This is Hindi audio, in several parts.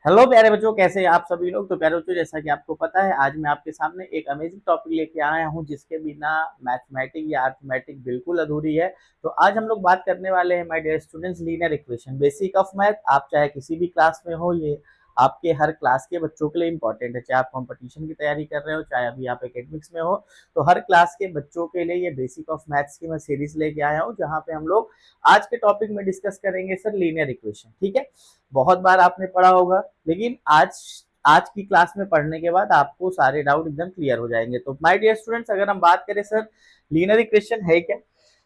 हेलो प्यारे बच्चों, कैसे हैं आप सभी लोग। तो प्यारे बच्चों, जैसा कि आपको पता है, आज मैं आपके सामने एक अमेजिंग टॉपिक लेके आया हूं जिसके बिना मैथमेटिक या अर्थमेटिक बिल्कुल अधूरी है। तो आज हम लोग बात करने वाले हैं my dear students, linear equation, basic of math. आप चाहे किसी भी क्लास में हो, ये आपके हर क्लास के बच्चों के लिए इंपॉर्टेंट है। चाहे आप कंपटीशन की तैयारी कर रहे हो, चाहे अभी आप एकेडमिक्स में हो, तो हर क्लास के बच्चों के लिए ये बेसिक ऑफ मैथ्स की मैं सीरीज लेके आया हूँ, जहाँ पे हम लोग आज के टॉपिक में डिस्कस करेंगे सर लीनियर इक्वेशन। ठीक है, बहुत बार आपने पढ़ा होगा, लेकिन आज आज की क्लास में पढ़ने के बाद आपको सारे डाउट एकदम क्लियर हो जाएंगे। तो माय डियर स्टूडेंट्स, अगर हम बात करें सर लीनियर इक्वेशन है क्या,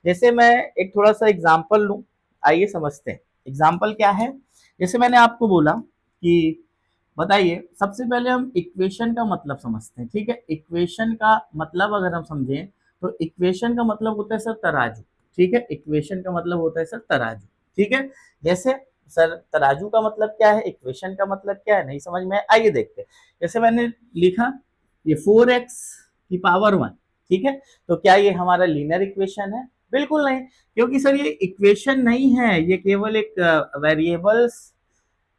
जैसे मैं एक थोड़ा सा एग्जांपल लूं, आइए समझते हैं एग्जांपल क्या है। जैसे मैंने आपको बोला कि बताइए, सबसे पहले हम इक्वेशन का मतलब समझते हैं। ठीक है, इक्वेशन का मतलब अगर हम समझें तो इक्वेशन का मतलब होता है सर तराजू। ठीक है, इक्वेशन का मतलब होता है सर तराजू। ठीक है, जैसे सर तराजू का मतलब क्या है, इक्वेशन का मतलब क्या है, नहीं समझ में आइए देखते हैं। जैसे मैंने लिखा ये 4x की पावर 1। ठीक है, तो क्या ये हमारा लीनियर इक्वेशन है? बिल्कुल नहीं, क्योंकि सर ये इक्वेशन नहीं है, ये केवल एक वेरिएबल्स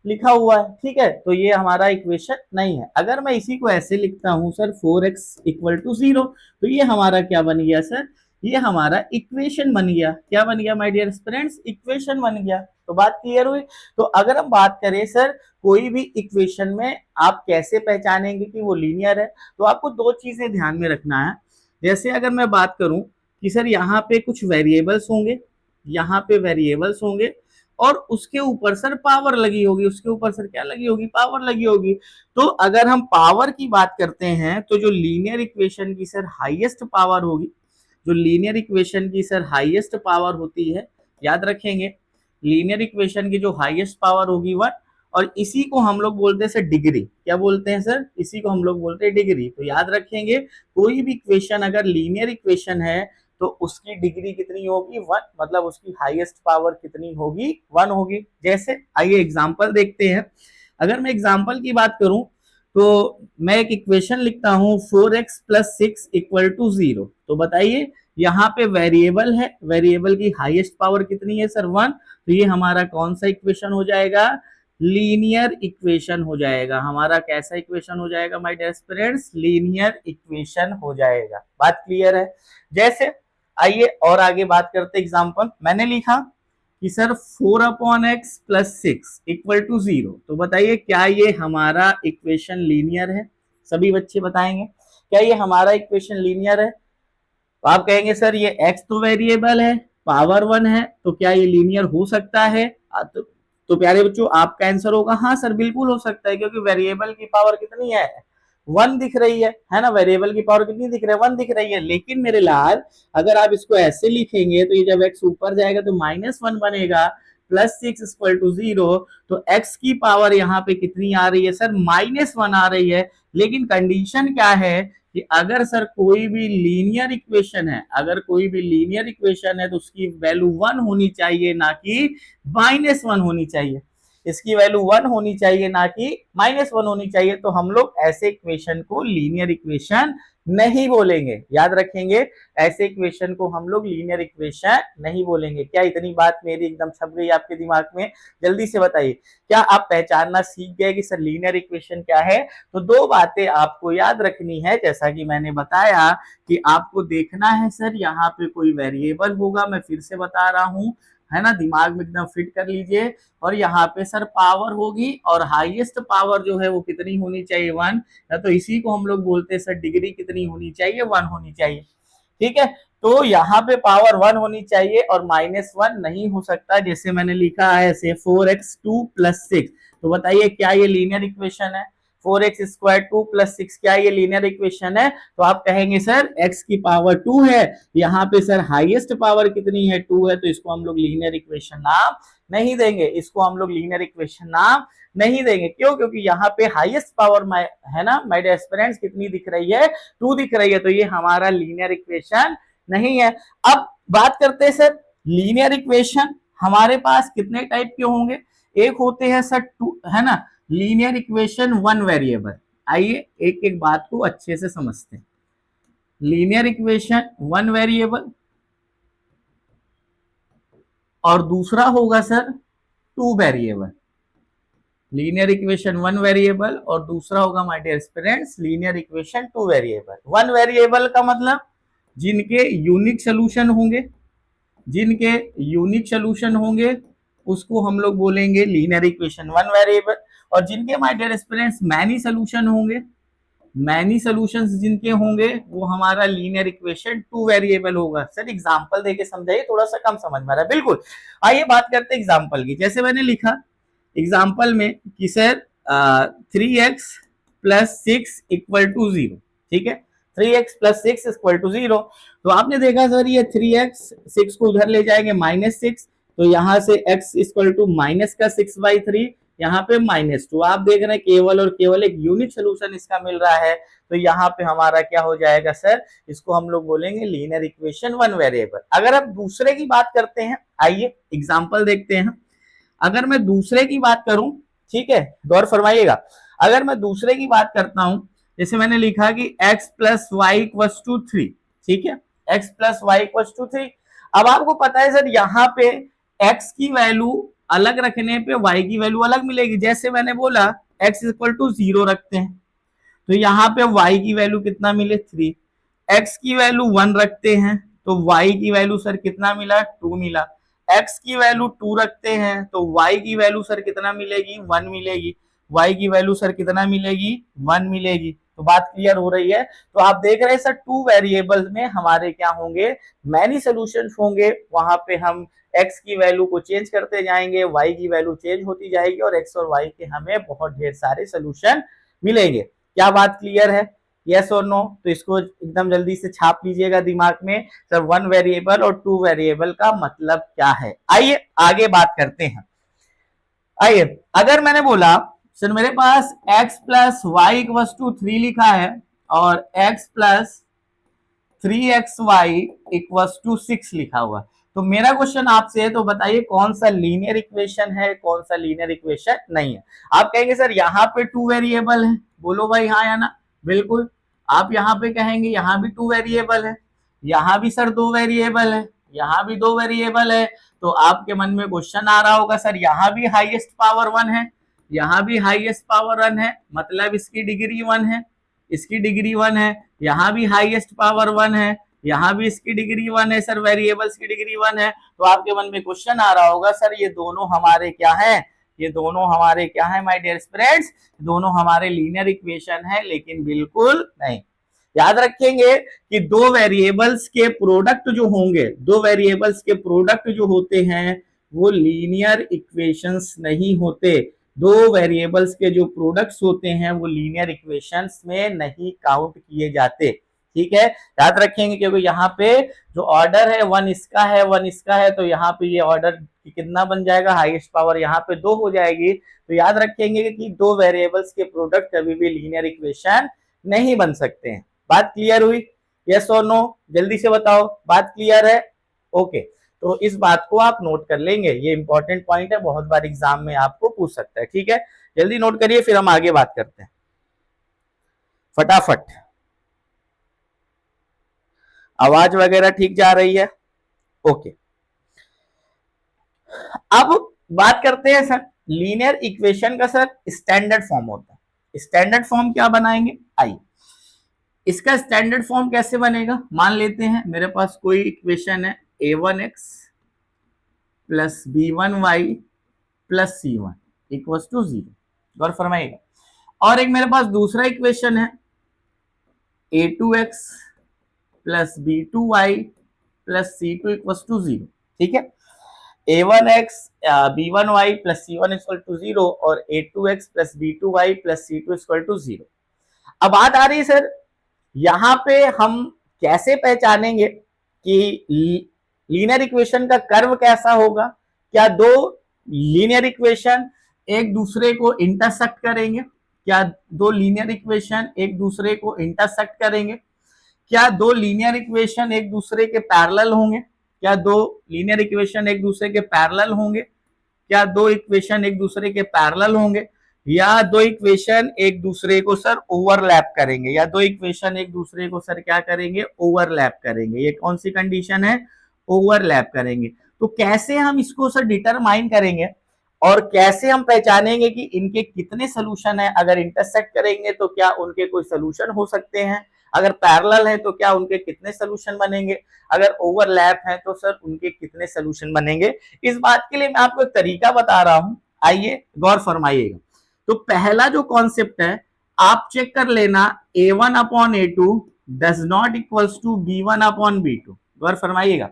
लिखा हुआ है। ठीक है, तो ये हमारा इक्वेशन नहीं है। अगर मैं इसी को ऐसे लिखता हूं सर 4x इक्वल टू 0, तो ये हमारा क्या बन गया सर, ये हमारा इक्वेशन बन गया। क्या बन गया माय डियर फ्रेंड्स? इक्वेशन बन गया। तो बात क्लियर हुई। तो अगर हम बात करें सर कोई भी इक्वेशन में आप कैसे पहचानेंगे कि वो लीनियर है, तो आपको दो चीजें ध्यान में रखना है। जैसे अगर मैं बात करूं कि सर यहाँ पे कुछ वेरिएबल्स होंगे, यहाँ पे वेरिएबल्स होंगे और उसके ऊपर सर पावर लगी होगी, उसके ऊपर सर क्या लगी होगी, पावर लगी होगी। तो अगर हम पावर की बात करते हैं तो जो लीनियर इक्वेशन की सर हाईएस्ट पावर होगी, जो लीनियर इक्वेशन की सर हाईएस्ट पावर होती है, याद रखेंगे, लीनियर इक्वेशन की जो हाईएस्ट पावर होगी 1, और इसी को हम लोग बोलते हैं सर डिग्री। क्या बोलते हैं सर? इसी को हम लोग बोलते हैं डिग्री। तो याद रखेंगे, कोई भी इक्वेशन अगर लीनियर इक्वेशन है तो उसकी डिग्री कितनी होगी? 1, मतलब उसकी हाईएस्ट पावर कितनी होगी? 1 होगी। जैसे आइए एग्जांपल देखते हैं। अगर मैं एग्जांपल की बात करूं तो मैं एक इक्वेशन लिखता हूं 4x प्लस 6 इक्वल टू 0। तो बताइए, यहाँ पे वेरिएबल है, वेरिएबल की हाईएस्ट पावर कितनी है सर? 1। तो ये हमारा कौन सा इक्वेशन हो जाएगा? लीनियर इक्वेशन हो जाएगा। हमारा कैसा इक्वेशन हो जाएगा my dear friends? Linear equation हो जाएगा। बात क्लियर है? जैसे आइए और आगे बात करते एग्जांपल। मैंने लिखा कि sir 4/x plus 6 equal to 0। तो बताइए, क्या ये हमारा इक्वेशन लीनियर है? सभी बच्चे बताएंगे, क्या ये हमारा इक्वेशन लीनियर है? तो आप कहेंगे सर ये x तो वेरिएबल है, पावर 1 है, तो क्या ये लीनियर हो सकता है? तो प्यारे बच्चों, आपका आंसर होगा हाँ सर, बिल्कुल हो सकता है, क्योंकि वेरिएबल की पावर कितनी है? 1 दिख रही है ना। वेरिएबल की पावर कितनी दिख रही है? 1 दिख रही है। लेकिन मेरे लाल, अगर आप इसको ऐसे लिखेंगे तो ये जब x ऊपर जाएगा तो -1 बनेगा, प्लस 6 इक्वल टू 0। तो x की पावर यहाँ पे कितनी आ रही है सर? -1 आ रही है। लेकिन कंडीशन क्या है कि अगर सर कोई भी लीनियर इक्वेशन है, अगर कोई भी लीनियर इक्वेशन है तो उसकी वैल्यू 1 होनी चाहिए, ना कि -1 होनी चाहिए। इसकी वैल्यू 1 होनी चाहिए, ना कि -1 होनी चाहिए। तो हम लोग ऐसे इक्वेशन को लीनियर इक्वेशन नहीं बोलेंगे। याद रखेंगे, ऐसे इक्वेशन को हम लोग लीनियर इक्वेशन नहीं बोलेंगे। क्या इतनी बात मेरी एकदम छप गई आपके दिमाग में? जल्दी से बताइए, क्या आप पहचानना सीख गए कि सर लीनियर इक्वेशन क्या है? तो दो बातें आपको याद रखनी है। जैसा कि मैंने बताया कि आपको देखना है सर यहाँ पे कोई वेरिएबल होगा, मैं फिर से बता रहा हूं, है ना, दिमाग में एकदम फिट कर लीजिए। और यहाँ पे सर पावर होगी, और हाईएस्ट पावर जो है वो कितनी होनी चाहिए? 1। तो इसी को हम लोग बोलते हैं सर डिग्री कितनी होनी चाहिए? 1 होनी चाहिए। ठीक है, तो यहाँ पे पावर 1 होनी चाहिए और -1 नहीं हो सकता। जैसे मैंने लिखा है ऐसे 4x2 प्लस 6। तो बताइए, क्या ये लीनियर इक्वेशन है? 4x² 2 प्लस 6, क्या ये लीनियर इक्वेशन है? तो आप कहेंगे सर x की पावर 2 है, यहाँ पे सर हाईएस्ट पावर कितनी है? 2 है, तो इसको हम लोग लीनियर इक्वेशन नाम नहीं देंगे। इसको हम लोग लीनियर इक्वेशन नाम नहीं देंगे। क्यों? क्योंकि यहाँ पे हाईएस्ट पावर है ना माय डियर फ्रेंड्स, कितनी दिख रही है? 2 दिख रही है। तो ये हमारा लीनियर इक्वेशन नहीं है। अब बात करते हैं सर, लीनियर इक्वेशन हमारे पास कितने टाइप के होंगे? एक होते हैं सर टू, है ना, लीनियर इक्वेशन 1 वेरिएबल। आइए एक एक बात को अच्छे से समझते हैं। लीनियर इक्वेशन 1 वेरिएबल, और दूसरा होगा sir 2 variable. Linear equation one variable और दूसरा होगा my dear students linear equation two variable. One variable का मतलब जिनके यूनिक सोल्यूशन होंगे, जिनके यूनिक सोल्यूशन होंगे उसको हम लोग बोलेंगे लीनियर इक्वेशन वन वेरिएबल, और जिनके my dear students many solution होंगे, मैनी सॉल्यूशंस जिनके होंगे वो हमारा लीनियर इक्वेशन टू वेरिएबल होगा। सर एग्जांपल देके समझाइए, थोड़ा सा कम समझ में आ रहा है। बिल्कुल, आइए बात करते हैं एग्जांपल की। जैसे मैंने लिखा एग्जांपल में कि sir 3x plus 6 equal to 0, ठीक है, 3x प्लस 6 इक्वल टू 0। तो आपने देखा सर ये 3x 6 को उधर ले जाएंगे -6, तो यहां से x इक्वल टू माइनस का 6/3, यहाँ पे -2। आप देख रहे हैं केवल और केवल एक यूनिक सोल्यूशन इसका मिल रहा है, तो यहाँ पे हमारा क्या हो जाएगा सर, इसको हम लोग बोलेंगे लीनियर इक्वेशन वन वेरिएबल। अगर आप दूसरे की बात करते हैं, आइए एग्जांपल देखते हैं। अगर मैं दूसरे की बात करूं, ठीक है, गौर फरमाइएगा, अगर मैं दूसरे की बात करता हूं, जैसे मैंने लिखा कि x plus y equal to 3, ठीक है, x plus y equal to 3। अब आपको पता है सर यहाँ पे x की वैल्यू अलग रखने पे y की वैल्यू अलग मिलेगी। जैसे मैंने बोला x इक्वल टू 0 रखते हैं तो यहाँ पे y की वैल्यू कितना मिले 3, x की वैल्यू 1 रखते हैं तो y की वैल्यू सर कितना मिला 2 मिला, x की वैल्यू 2 रखते हैं तो y की वैल्यू सर कितना मिलेगी 1 मिलेगी, y की वैल्यू सर कितना मिलेगी 1 मिलेगी। तो बात क्लियर हो रही है। तो आप देख रहे हैं सर टू वेरिएबल्स में हमारे क्या होंगे, मैनी सॉल्यूशंस होंगे, वहां पे हम x की वैल्यू को चेंज करते जाएंगे, y की वैल्यू चेंज होती जाएगी और x और y के हमें बहुत ढेर सारे सॉल्यूशन मिलेंगे। क्या बात क्लियर है, यस और नो? तो इसको एकदम जल्दी से छाप लीजिएगा दिमाग में, सर वन वेरिएबल और टू वेरिएबल का मतलब क्या है। आइए आगे बात करते हैं। आइए, अगर मैंने बोला सर मेरे पास x plus y equal to 3 लिखा है और x plus 3xy equal to 6 लिखा हुआ, तो मेरा क्वेश्चन आपसे है, तो बताइए कौन सा लीनियर इक्वेशन है, कौन सा लीनियर इक्वेशन नहीं है। आप कहेंगे सर यहाँ पे टू वेरिएबल है, बोलो भाई हाँ या ना, बिल्कुल। आप यहाँ पे कहेंगे यहाँ भी टू वेरिएबल है, यहाँ भी सर दो वेरिएबल है, यहाँ भी दो वेरिएबल है, तो आपके मन में क्वेश्चन आ रहा होगा सर यहाँ भी हाईएस्ट पावर 1 है, यहाँ भी हाईएस्ट पावर 1 है, मतलब इसकी डिग्री 1 है, इसकी डिग्री 1 है, यहाँ भी हाईएस्ट पावर 1 है, यहाँ भी इसकी डिग्री 1 है, सर वेरिएबल्स की डिग्री 1 है। तो आपके मन में क्वेश्चन आ रहा होगा सर ये दोनों हमारे क्या है, ये दोनों हमारे क्या है माय डियर फ्रेंड्स, दोनों हमारे लीनियर इक्वेशन है, लेकिन बिल्कुल नहीं। याद रखेंगे कि दो वेरिएबल्स के प्रोडक्ट जो होंगे, दो वेरिएबल्स के प्रोडक्ट जो होते हैं वो लीनियर इक्वेशंस नहीं होते। दो वेरिएबल्स के जो प्रोडक्ट्स होते हैं वो लीनियर इक्वेशंस में नहीं काउंट किए जाते, ठीक है, याद रखेंगे। क्योंकि यहाँ पे जो ऑर्डर है वन इसका है, वन इसका है, तो यहाँ पे ये ऑर्डर कितना बन जाएगा, हाईएस्ट पावर यहाँ पे 2 हो जाएगी। तो याद रखेंगे कि दो वेरिएबल्स के प्रोडक्ट कभी भी लीनियर इक्वेशन नहीं बन सकते हैं। बात क्लियर हुई, यस और नो? जल्दी से बताओ, बात क्लियर है? ओके, तो इस बात को आप नोट कर लेंगे, ये इंपॉर्टेंट पॉइंट है, बहुत बार एग्जाम में आपको पूछ सकता है, ठीक है, जल्दी नोट करिए, फिर हम आगे बात करते हैं फटाफट। आवाज वगैरह ठीक जा रही है? ओके, अब बात करते हैं सर लीनियर इक्वेशन का सर स्टैंडर्ड फॉर्म होता है। स्टैंडर्ड फॉर्म क्या बनाएंगे, आइए इसका स्टैंडर्ड फॉर्म कैसे बनेगा। मान लेते हैं मेरे पास कोई इक्वेशन है a1x plus b1y plus c1 equal to 0, गौर फरमाइएगा। और एक मेरे पास दूसरा इक्वेशन है a2x plus b2y plus c2 equal to 0, ठीक है, a1x b1y plus c1 equal to 0 और a2x plus b2y plus c2 equal to 0। अब बात आ रही है सर यहाँ पे हम कैसे पहचानेंगे कि लीनियर इक्वेशन का कर्व कैसा होगा, क्या दो लीनियर इक्वेशन एक दूसरे को इंटरसेक्ट करेंगे, क्या दो लीनियर इक्वेशन एक दूसरे को इंटरसेक्ट करेंगे, क्या दो लीनियर इक्वेशन एक दूसरे के पैरेलल होंगे, क्या दो लीनियर इक्वेशन एक दूसरे के पैरेलल होंगे, क्या दो इक्वेशन एक दूसरे के पैरेलल होंगे, या दो इक्वेशन एक दूसरे को सर ओवरलैप करेंगे, या दो इक्वेशन एक दूसरे को सर क्या करेंगे, ओवरलैप करेंगे। ये कौन सी कंडीशन है, ओवरलैप करेंगे। तो कैसे हम इसको सर डिटरमाइन करेंगे, और कैसे हम पहचानेंगे कि इनके कितने सोल्यूशन है, अगर इंटरसेक्ट करेंगे तो क्या उनके कोई सोल्यूशन हो सकते हैं, अगर पैरेलल है तो क्या उनके कितने सोल्यूशन बनेंगे, अगर ओवरलैप है तो सर उनके कितने सोल्यूशन बनेंगे। इस बात के लिए मैं आपको एक तरीका बता रहा हूं, आइए गौर फरमाइएगा। तो पहला जो कॉन्सेप्ट है, आप चेक कर लेना A1 upon A2 does not equals to B1 upon B2। गौर फरमाइएगा,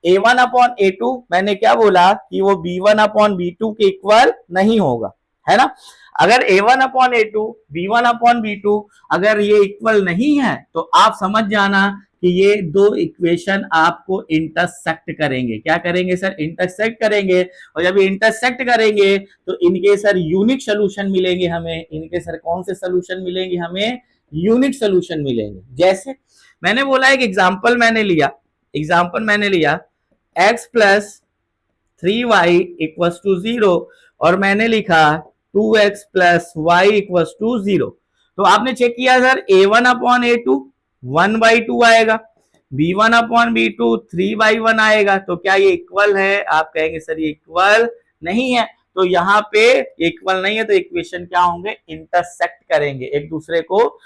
A1 अपॉन A2 मैंने क्या बोला कि वो B1 अपॉन B2 के इक्वल नहीं होगा, है ना। अगर A1 upon A2 B1 upon B2 अगर ये इक्वल नहीं है तो आप समझ जाना कि ये दो इक्वेशन आपको इंटरसेक्ट करेंगे। क्या करेंगे सर? इंटरसेक्ट करेंगे। और जब इंटरसेक्ट करेंगे तो इनके सर यूनिक सोल्यूशन मिलेंगे हमें। इनके सर कौन से सोल्यूशन मिलेंगे हमें? यूनिक सोल्यूशन मिलेंगे। जैसे मैंने बोला एक एग्जांपल मैंने लिया x plus 3y equals to 0 और मैंने लिखा 2x plus y equals to 0। तो आपने चेक किया सर A1 अपॉन A2 1/2 आएगा, B1 अपॉन B2 3/1 आएगा। तो क्या ये इक्वल है? आप कहेंगे सर ये इक्वल नहीं है। तो यहाँ पे इक्वल नहीं है तो इक्वेशन क्या होंगे? इंटरसेक्ट करेंगे, एक दूसरे को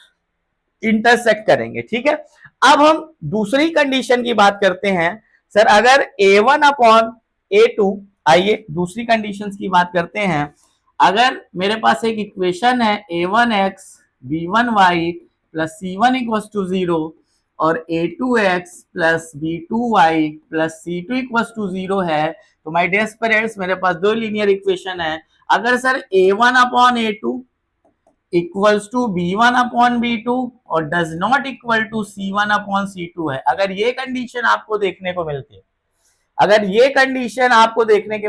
इंटरसेक्ट करेंगे। ठीक है, अब हम दूसरी कंडीशन की बात करते हैं। सर अगर A1 अपॉन A2, आइए दूसरी कंडीशन की बात करते हैं। अगर मेरे पास एक इक्वेशन है A1x B1y plus C1 equals to 0 और A2x plus B2y plus C2 equals to 0 है, तो माय डियर पेरेंट्स मेरे पास दो लीनियर इक्वेशन है। अगर sir A1 upon A2 equals to B1 upon B2 और does not equal to C1 upon C2 है, अगर ये कंडीशन आपको देखने को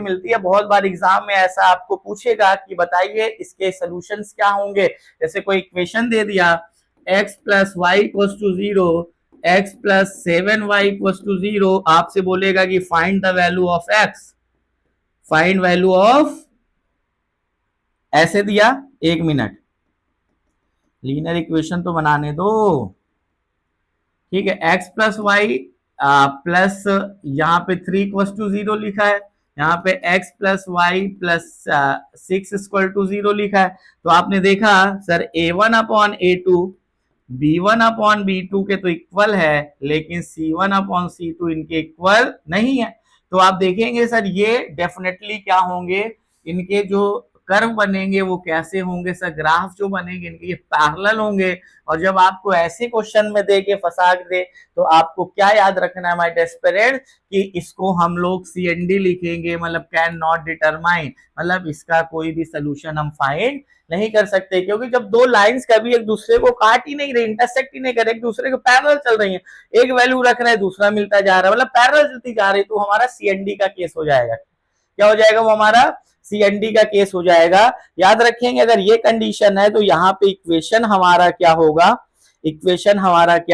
मिलती है, बहुत बार एग्जाम में ऐसा आपको पूछेगा कि बताइए इसके सॉल्यूशंस क्या होंगे। जैसे कोई इक्वेशन दे दिया x plus y equals to 0, x plus 7y equals to 0, आपसे बोलेगा कि find the value of x, find value of, ऐसे दिया, एक मिनट लीनियर इक्वेशन तो बनाने दो। ठीक है, x प्लस वाई प्लस यहाँ पे 3 इक्वल्स टू 0 लिखा है, यहाँ पे x plus y plus 6 equal to 0 लिखा है। तो आपने देखा sir A1 upon A2 B1 upon B2 के तो इक्वल है, लेकिन C1 अपॉन C2 इनके इक्वल नहीं है। तो आप देखेंगे सर ये डेफिनेटली क्या होंगे, इनके जो कर्व बनेंगे वो कैसे होंगे सर? ग्राफ जो बनेंगे इनके ये पैरेलल होंगे। और जब आपको ऐसे क्वेश्चन में दे के फंसा दे तो आपको क्या याद रखना है माय डेस्परेट, कि इसको हम लोग CND लिखेंगे, मतलब कैन नॉट डिटरमाइन, मतलब इसका कोई भी सोल्यूशन हम फाइंड नहीं कर सकते। क्योंकि जब दो लाइंस कभी एक दूसरे को काट ही नहीं रही, इंटरसेक्ट ही नहीं कर रहे, एक दूसरे को पैरेलल चल रही है, एक वैल्यू रख रहे हैं दूसरा मिलता जा रहा है, मतलब पैरेलल चलती जा रही, तो हमारा CND का केस हो जाएगा। क्या हो जाएगा? वो हमारा CND का केस हो जाएगा। याद रखेंगे अगर ये कंडीशन है तो यहाँ पे इक्वेशन हमारा क्या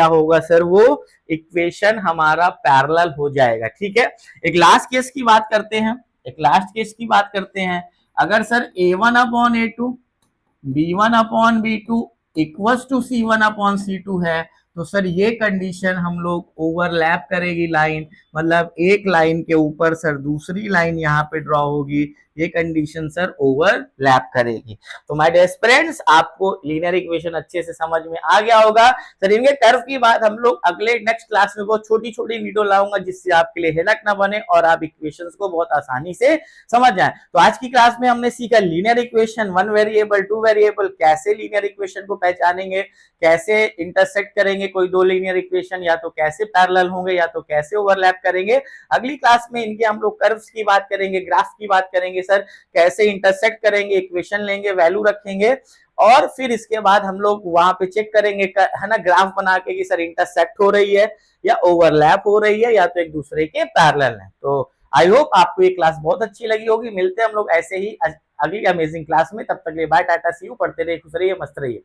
होगा? सर वो इक्वेशन हमारा पैरेलल हो जाएगा। ठीक है, एक लास्ट केस की बात करते हैं। अगर sir A1 upon A2 B1 upon B2 equals to C1 upon C2 है, तो सर ये कंडीशन हम लोग ओवरलैप करेगी लाइन, मतलब एक लाइन के ऊपर सर दूसरी लाइन यहाँ पे ड्रॉ होगी, ये कंडीशन सर ओवरलैप करेगी। तो माय डियर फ्रेंड्स आपको लीनियर इक्वेशन अच्छे से समझ में आ गया होगा। सर इनके कर्व की बात हम लोग अगले नेक्स्ट क्लास में बहुत छोटी छोटी वीडियो लाऊंगा, जिससे आपके लिए हेलक ना बने और आप इक्वेशंस को बहुत आसानी से समझ जाएं। तो आज की क्लास में हमने सीखा linear equation, one variable, two variable, कैसे लीनियर इक्वेशन को पहचानेंगे, कैसे इंटरसेक्ट करेंगे कोई दो लीनियर इक्वेशन, या तो कैसे पैरेलल होंगे या तो कैसे ओवरलैप करेंगे। अगली क्लास में इनके हम लोग कर्व्स की बात करेंगे, ग्राफ की बात करेंगे, सर कैसे इंटरसेक्ट करेंगे, इक्वेशन लेंगे, वैल्यू रखेंगे, और फिर इसके बाद हम लोग वहां पे चेक करेंगे है ना, ग्राफ बना के कि सर इंटरसेक्ट हो रही है या ओवरलैप हो रही है या तो एक दूसरे के पैरेलल है। तो आई होप आपको ये क्लास बहुत अच्छी लगी होगी। मिलते हैं हम लोग ऐसे ही अगली अमेजिंग क्लास में, तब तक के लिए बाय टाटा सी यू, पढ़ते रहिए, खुश रहिए, मस्त रहिए।